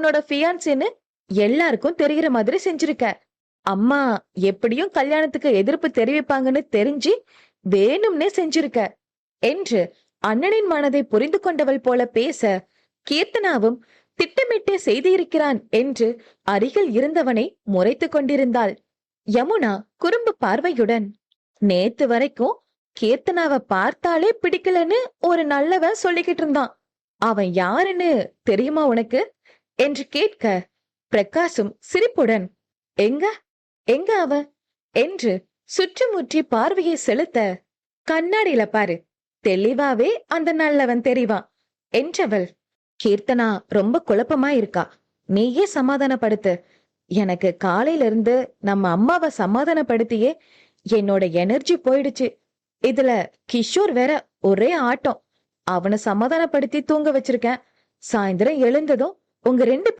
உன்னோட ஃபியான்சின்னு எல்லாருக்கும் தெரிகிற மாதிரி செஞ்சிருக்க. அம்மா எப்படியும் கல்யாணத்துக்கு எதிர்ப்பு தெரிவிப்பாங்கன்னு தெரிஞ்சு வேணும்னே செஞ்சிருக்க என்று அண்ணனின் மனதை புரிந்து கொண்டவள் போல பேச, கீர்த்தனாவும் திட்டமிட்டே செய்திருக்கிறான் என்று அருகில் இருந்தவனை முறைத்து கொண்டிருந்தாள். யமுனா குறும்பு பார்வையுடன், நேத்து வரைக்கும் கீர்த்தனாவை பார்த்தாலே பிடிக்கலன்னு ஒரு நல்லவன் சொல்லிக்கிட்டு இருந்தான். அவன் யாருன்னு தெரியுமா உனக்கு என்று கேட்க, பிரகாசும் சிரிப்புடன், எங்க எங்க அவன் என்று சுற்றுமுற்றி பார்வையை செலுத்த, கண்ணாடியில பாரு, தெளிவாவே அந்த நல்லவன் தெரிவான் என்றவள், கீர்த்தனா ரொம்ப குழப்பமா இருக்கா, நீயே சமாதானப்படுத்து. எனக்கு காலையில இருந்து நம்ம அம்மாவை சமாதானப்படுத்தியே என்னோட எனர்ஜி போயிடுச்சு. இதுல கிஷோர் வேற ஒரே ஆட்டம். அவனை சமாதானப்படுத்தி தூங்க வச்சிருக்கேன். சாயந்தரம் எழுந்ததும் உங்க 2